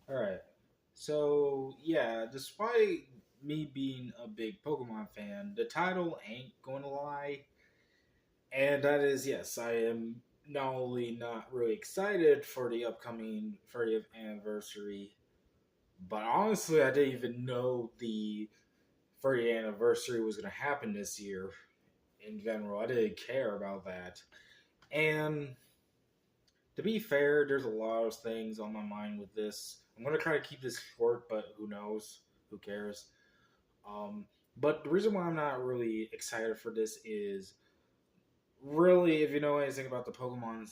All right. So, yeah, despite me being a big Pokemon fan, the title ain't going to lie. And that is, yes, I am not only not really excited for the upcoming 30th anniversary, but honestly, I didn't even know the 30th anniversary was going to happen this year in general. I didn't care about that. And to be fair, there's a lot of things on my mind with this. I'm gonna try to keep this short, but who knows? Who cares? Um, but the reason why I'm not really excited for this is really, if you know anything about the Pokemon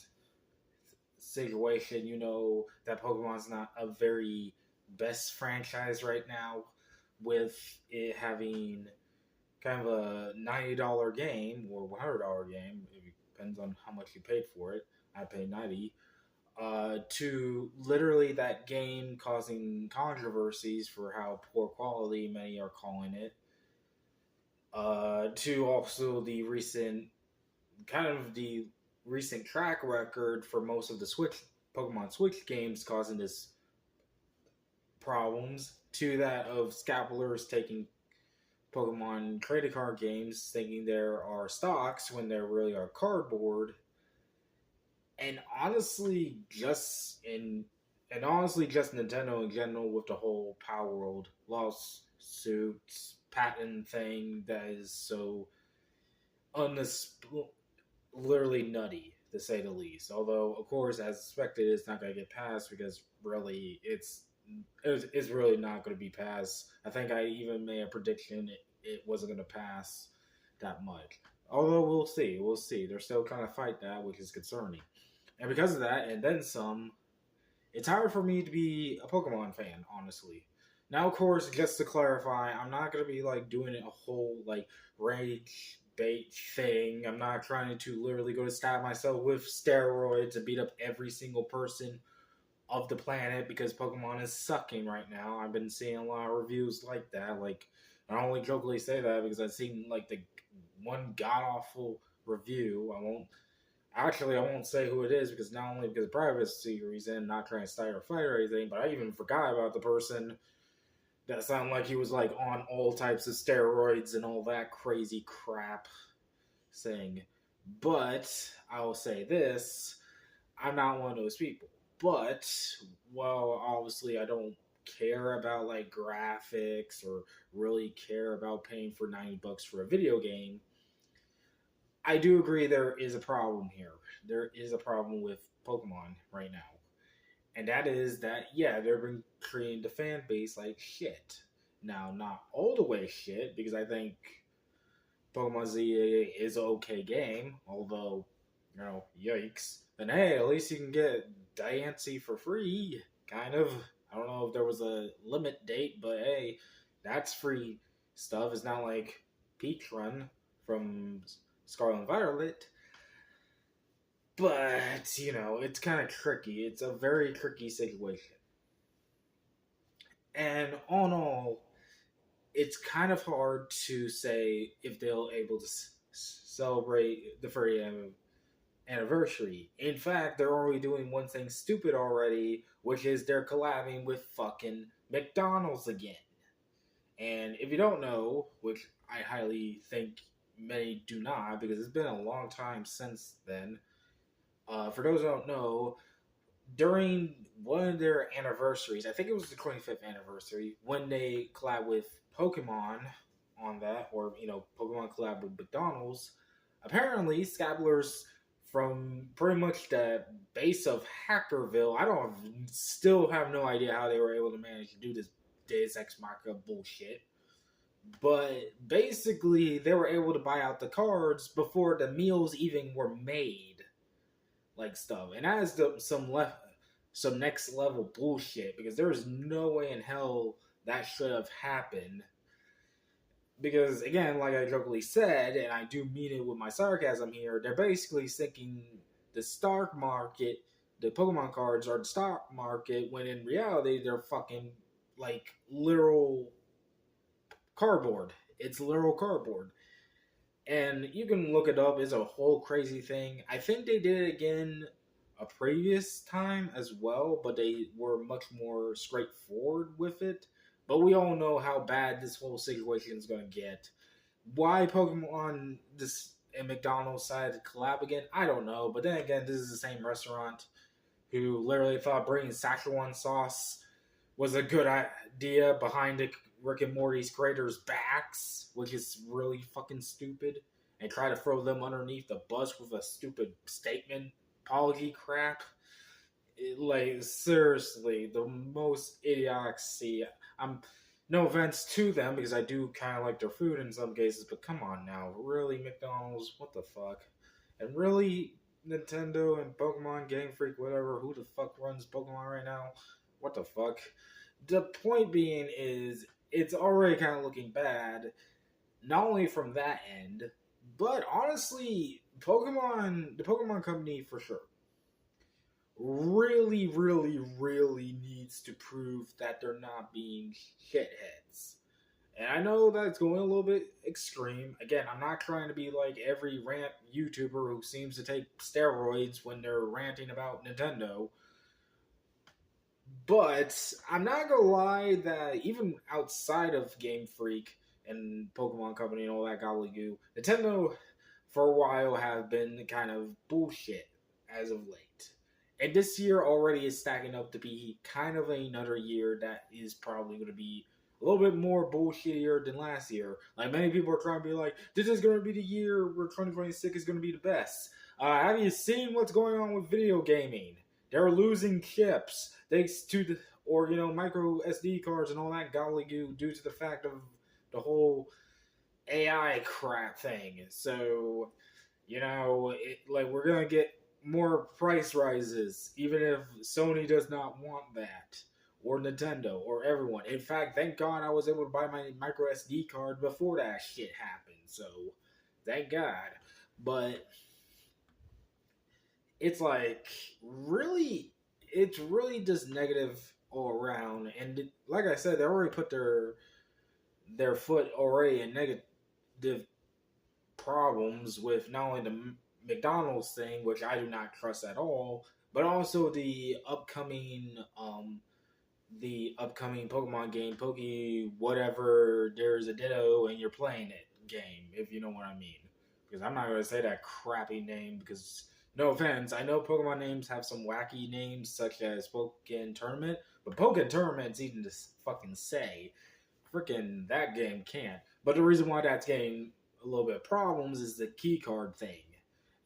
situation, you know that Pokemon's not a very best franchise right now, with it having kind of a $90 game or $100 game. It depends on how much you paid for it. I paid 90 to literally that game causing controversies for how poor quality many are calling it, to also the recent track record for most of the Switch Pokemon Switch games causing this problems, to that of scalpers taking Pokemon trading card games thinking there are stocks when there really are cardboard, and honestly, just Nintendo in general with the whole Power World lawsuits patent thing that is so unis- literally nutty to say the least. Although, of course, as expected, it's not going to get passed because really, it's really not going to be passed. I think I even made a prediction it wasn't going to pass that much. Although we'll see, we'll see. They're still trying to fight that, which is concerning. And because of that, and then some, it's hard for me to be a Pokemon fan, honestly. Now, of course, just to clarify, I'm not gonna be like doing a whole like rage bait thing. I'm not trying to literally go to stab myself with steroids and beat up every single person of the planet because Pokemon is sucking right now. I've been seeing a lot of reviews like that. Like, I only jokingly say that because I've seen like the one god awful review. I won't say who it is because not only because of privacy reason, not trying to start a fight or anything, but I even forgot about the person that sounded like he was like on all types of steroids and all that crazy crap saying. But I will say this: I'm not one of those people. But well, obviously, I don't care about like graphics or really care about paying for $90 for a video game. I do agree there is a problem here. There is a problem with Pokemon right now. And that is that, yeah, they've been treating the fan base like shit. Now, not all the way shit, because I think Pokemon Z is an okay game, although, yikes. Then hey, at least you can get Diancie for free, kind of. I don't know if there was a limit date, but hey, that's free stuff. It's not like Peach Run from Scarlet and Violet. But, it's kind of tricky. It's a very tricky situation. And all in all, it's kind of hard to say if they'll able to celebrate the 30th anniversary. In fact, they're already doing one thing stupid already, which is they're collabing with fucking McDonald's again. And if you don't know, which I highly think many do not, because it's been a long time since then. For those who don't know, during one of their anniversaries, I think it was the 25th anniversary, when they collab with Pokemon on that, or Pokemon collab with McDonald's. Apparently, Scabblers from pretty much the base of Hackerville. I don't still have no idea how they were able to manage to do this Deus Ex Machina bullshit. But basically, they were able to buy out the cards before the meals even were made, like stuff, and that is some next level bullshit because there is no way in hell that should have happened. Because again, like I jokingly said, and I do mean it with my sarcasm here, they're basically thinking the stock market, the Pokemon cards are the stock market, when in reality they're fucking like literal cardboard. It's literal cardboard. And you can look it up. It's a whole crazy thing. I think they did it again a previous time as well, but they were much more straightforward with it. But we all know how bad this whole situation is going to get. Why Pokemon this and McDonald's decided to collab again, I don't know. But then again, this is the same restaurant who literally thought bringing Szechuan sauce was a good idea behind Rick and Morty's creators' backs, which is really fucking stupid, and try to throw them underneath the bus with a stupid statement apology crap. Like seriously, the most idiocy. I'm no offense to them because I do kind of like their food in some cases, but come on now, really McDonald's, what the fuck? And really Nintendo and Pokemon, Game Freak, whatever, who the fuck runs Pokemon right now? What the fuck? The point being is it's already kind of looking bad, not only from that end, but honestly, the Pokemon Company for sure really, really, really needs to prove that they're not being shitheads. And I know that's going a little bit extreme. Again, I'm not trying to be like every rant YouTuber who seems to take steroids when they're ranting about Nintendo. But I'm not gonna lie that even outside of Game Freak and Pokemon Company and all that gobbledygook, Nintendo for a while have been kind of bullshit as of late. And this year already is stacking up to be kind of another year that is probably going to be a little bit more bullshittier than last year. Like many people are trying to be like, this is going to be the year where 2026 is going to be the best. Have you seen what's going on with video gaming? They're losing chips thanks to the micro SD cards and all that gobbledygook due to the fact of the whole AI crap thing. So like we're gonna get more price rises, even if Sony does not want that, or Nintendo, or everyone. In fact, thank God I was able to buy my micro SD card before that shit happened. So, thank God. But it's like it's really just negative all around. And like I said, they already put their foot already in negative problems with not only the McDonald's thing, which I do not trust at all, but also the upcoming Pokemon game, Poke whatever. There's a Ditto and you're playing it game, if you know what I mean. Because I'm not gonna say that crappy name because no offense, I know Pokemon names have some wacky names such as Pokken Tournament, but Pokken Tournament's even to fucking say. Freaking that game can't. But the reason why that's getting a little bit of problems is the key card thing.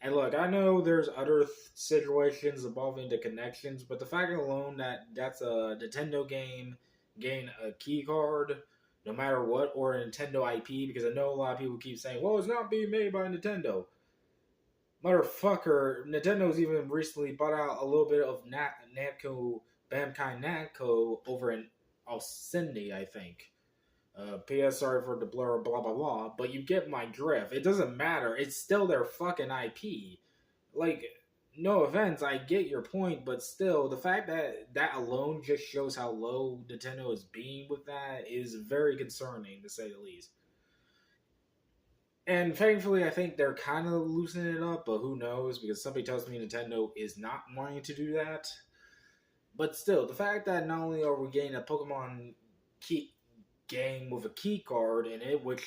And look, I know there's other situations involving the connections, but the fact alone that that's a Nintendo game getting a key card, no matter what, or a Nintendo IP, because I know a lot of people keep saying, well, it's not being made by Nintendo. Motherfucker, Nintendo's even recently bought out a little bit of Namco, Bandai Namco over in Alcindi, I think. P.S. Sorry for the blur, blah blah blah. But you get my drift. It doesn't matter. It's still their fucking IP. Like, no offense, I get your point, but still, the fact that that alone just shows how low Nintendo is being with that is very concerning, to say the least. And thankfully, I think they're kind of loosening it up, but who knows? Because somebody tells me Nintendo is not wanting to do that. But still, the fact that not only are we getting a Pokemon key game with a key card in it, which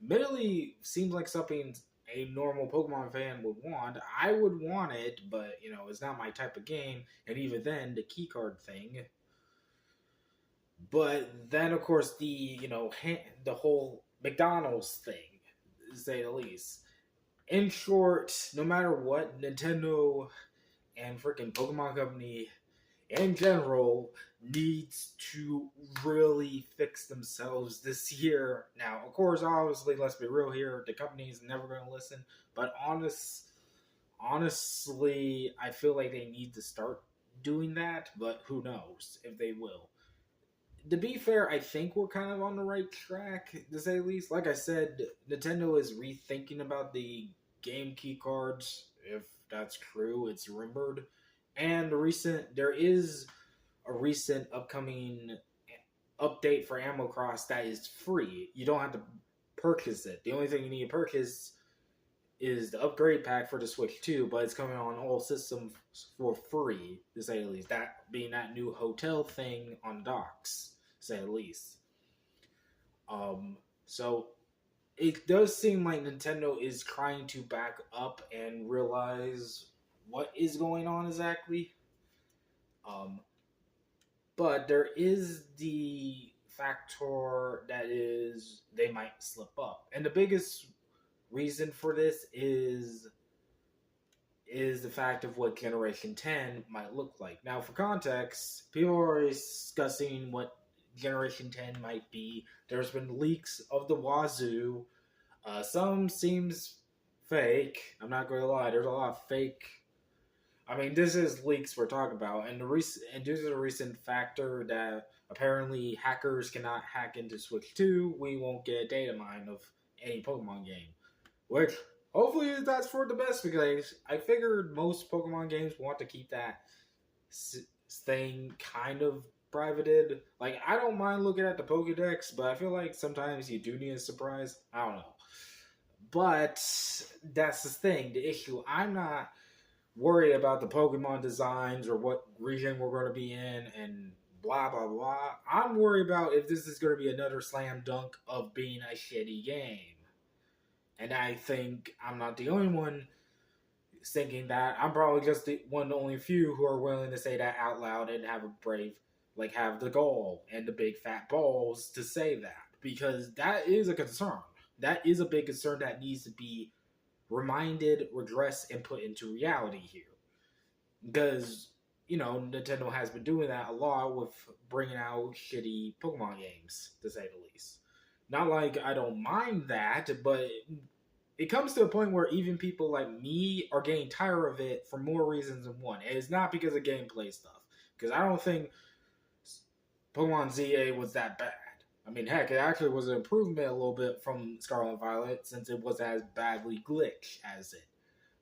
admittedly seems like something a normal Pokemon fan would want. I would want it, but it's not my type of game. And even then, the key card thing. But then, of course, the whole McDonald's thing, to say the least. In short, no matter what, Nintendo and freaking Pokemon Company in general needs to really fix themselves this year. Now, of course, obviously, let's be real here, the company is never going to listen, but honestly, I feel like they need to start doing that, but who knows if they will. To be fair, I think we're kind of on the right track, to say the least. Like I said, Nintendo is rethinking about the game key cards, if that's true, it's rumored. And there is a recent upcoming update for Animal Cross that is free. You don't have to purchase it. The only thing you need to purchase is the upgrade pack for the Switch 2, but it's coming on all systems for free, to say the least. That being that new hotel thing on docks, to say the least. So it does seem like Nintendo is trying to back up and realize what is going on exactly. Um, but there is the factor that is they might slip up, and the biggest reason for this is the fact of what Generation 10 might look like. Now, for context, people are discussing what Generation 10 might be. There's been leaks of the wazoo. Some seems fake. I'm not going to lie. There's a lot of fake. I mean, this is leaks we're talking about, and due to the recent factor that apparently hackers cannot hack into Switch 2, we won't get a data mine of any Pokemon game. Which, hopefully, that's for the best, because I figured most Pokemon games want to keep that thing kind of privated. Like, I don't mind looking at the Pokedex, but I feel like sometimes you do need a surprise. I don't know. But that's the thing, the issue. I'm not worried about the Pokemon designs or what region we're going to be in and blah, blah, blah. I'm worried about if this is going to be another slam dunk of being a shitty game. And I think I'm not the only one thinking that. I'm probably just the only few who are willing to say that out loud and have a brave, like, have the gall and the big fat balls to say that. Because that is a concern. That is a big concern that needs to be reminded, redressed, and put into reality here. Because, Nintendo has been doing that a lot with bringing out shitty Pokemon games, to say the least. Not like I don't mind that, but it comes to a point where even people like me are getting tired of it for more reasons than one. And it's not because of gameplay stuff. Because I don't think Pokemon ZA was that bad. I mean, heck, it actually was an improvement a little bit from Scarlet and Violet since it was as badly glitched as it.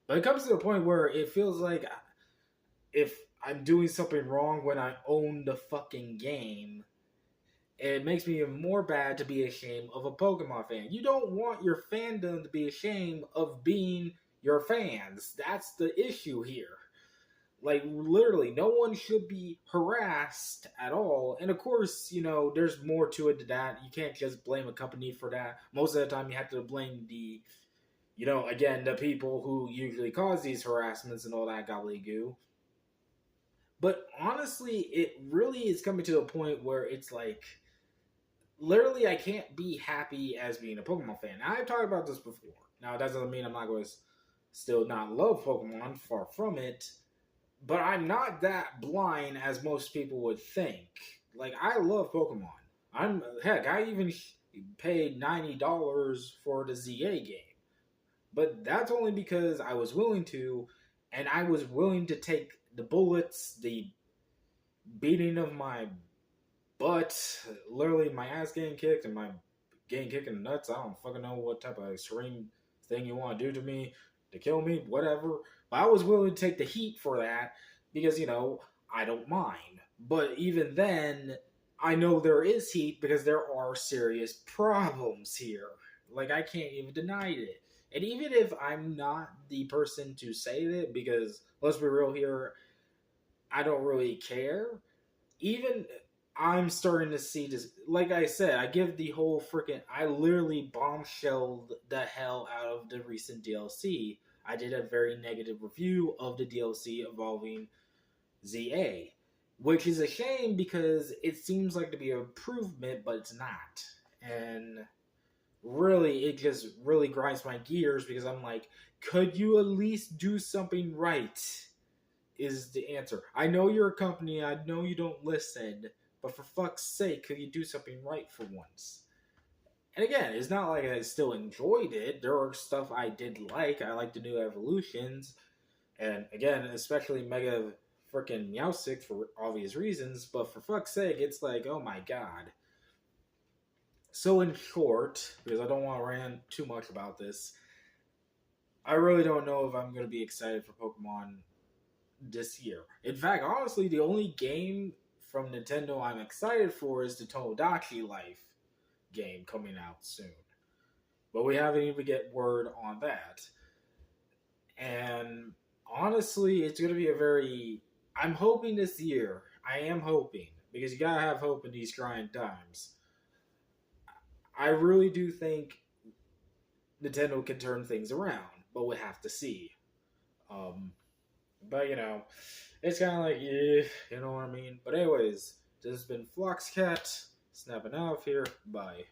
But it comes to the point where it feels like if I'm doing something wrong when I own the fucking game, it makes me even more bad to be ashamed of a Pokemon fan. You don't want your fandom to be ashamed of being your fans. That's the issue here. Like, literally, no one should be harassed at all. And of course, there's more to it than that. You can't just blame a company for that. Most of the time, you have to blame the people who usually cause these harassments and all that gobbledygoo. But honestly, it really is coming to a point where it's like, literally, I can't be happy as being a Pokemon fan. Now, I've talked about this before. Now, that doesn't mean I'm not going to still not love Pokemon. Far from it. But I'm not that blind as most people would think. Like, I love Pokemon. I even paid $90 for the ZA game. But that's only because I was willing to, and I was willing to take the bullets, the beating of my butt, literally my ass getting kicked and my getting kicked in the nuts. I don't fucking know what type of extreme thing you want to do to me to kill me, whatever. But I was willing to take the heat for that because, I don't mind. But even then, I know there is heat because there are serious problems here. Like, I can't even deny it. And even if I'm not the person to say it, because, let's be real here, I don't really care. Even I'm starting to see this. Like I said, I give the whole I literally bombshelled the hell out of the recent DLC. I did a very negative review of the DLC involving ZA, which is a shame because it seems like to be an improvement, but it's not. And really, it just really grinds my gears because I'm like, could you at least do something right? Is the answer. I know you're a company, I know you don't listen, but for fuck's sake, could you do something right for once? And again, it's not like I still enjoyed it. There are stuff I did like. I like the new evolutions. And again, especially Mega freaking Meowstic for obvious reasons. But for fuck's sake, it's like, oh my god. So in short, because I don't want to rant too much about this, I really don't know if I'm going to be excited for Pokemon this year. In fact, honestly, the only game from Nintendo I'm excited for is the Tomodachi Life game coming out soon. But we haven't even get word on that. And honestly, it's going to be a very. I'm hoping this year. I am hoping because you gotta have hope in these trying times. I really do think Nintendo can turn things around, but we'll have to see. Um, but it's kind of like, yeah, you know what I mean. But anyways, this has been Floxcat snapping out here. Bye.